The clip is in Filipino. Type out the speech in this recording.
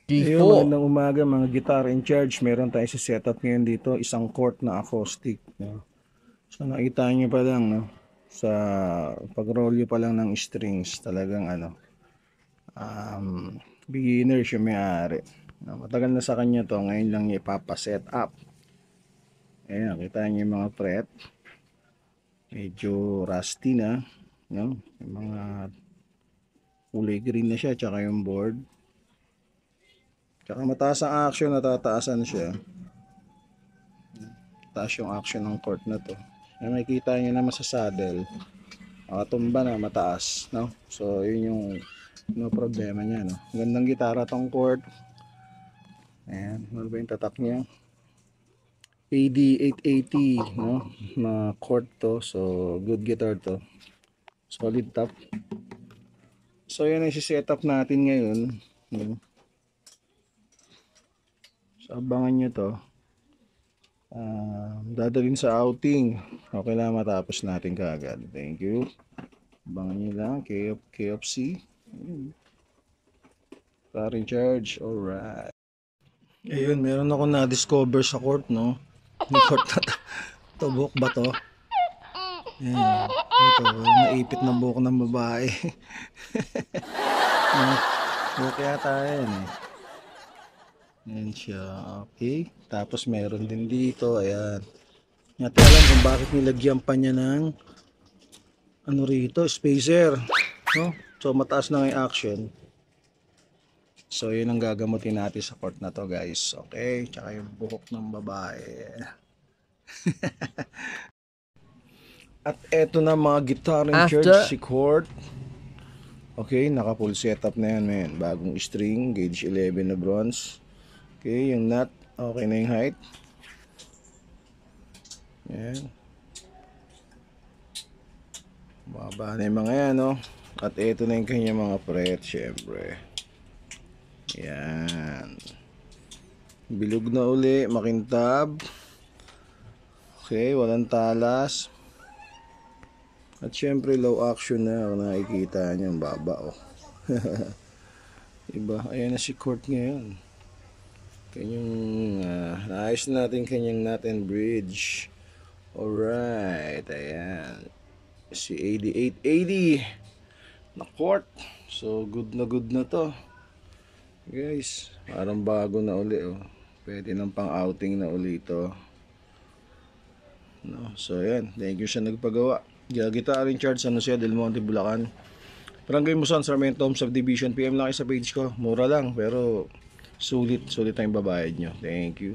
Ayun, Kiko. magandang umaga mga guitar in charge. Meron tayo sa setup ngayon dito, isang chord na acoustic. No? So nakita niyo pa lang, no? Sa pag-roll pa lang ng strings, talagang beginner siya may-ari. No? Matagal na sa kanya to, ngayon lang niya ipapa-set up. Ayan, kita niyo yung mga fret. Medyo rusty na. No? Yung mga kulay green na siya, tsaka yung board. Tsaka mataas ang action, natataasan siya. Taas yung action ng court na to. Ay, makikita nyo naman sa saddle, makatumba na mataas, no? So yun yung no problema niya, no? Gandang gitara tong court. Ayan, ano ba yung tatak niya? AD880, no? Na court to, so good guitar to, solid top. So yun ang isi-setup natin ngayon, no? So abangan nyo to. Dadalhin sa outing. Okay lang, matapos natin kaagad. Thank you. Abangan nyo lang. KFC. Car in charge. Alright. Ayun, meron ako na-discover sa court, no? Yung court na to. Ito, buhok ba to? Ayan. Ito, naipit na buhok ng babae. Buhok yata yan eh. Ayan siya. Okay. Tapos meron din dito. Ayan. Natin alam kung bakit nilagyan pa niya ng ano rito, spacer, no? So mataas na yung action. So yun ang gagamutin natin sa court na to, guys. Okay, tsaka yung buhok ng babae. At eto na mga guitar in church, After. si court. Okay, naka full setup na yan, man. Bagong string, gauge 11 na bronze. Okay, yung nut, okay na yung height. Yan. Mababa na yung mga yan, no? At eto na yung kanya mga fret, syempre. Yan. Bilog na uli, makintab. Okay, walang talas. At syempre low action na, kung nakikita nyo, ang baba, oh. Diba? Ayan na si court ngayon. Kanyang, naayos natin kanyang nut and bridge. Alright, ayan. Si 8880 na court. So, good na to. Guys, parang bago na uli, oh. Pwede nang pang outing na uli ito. No? So, ayan. Thank you sa nagpagawa. Guitar in charge, San Jose del Monte, Bulacan. Barangay Muson, Sarmiento Home Subdivision. PM lang kayo sa page ko. Mura lang, pero sulit tayong babayad nyo. Thank you.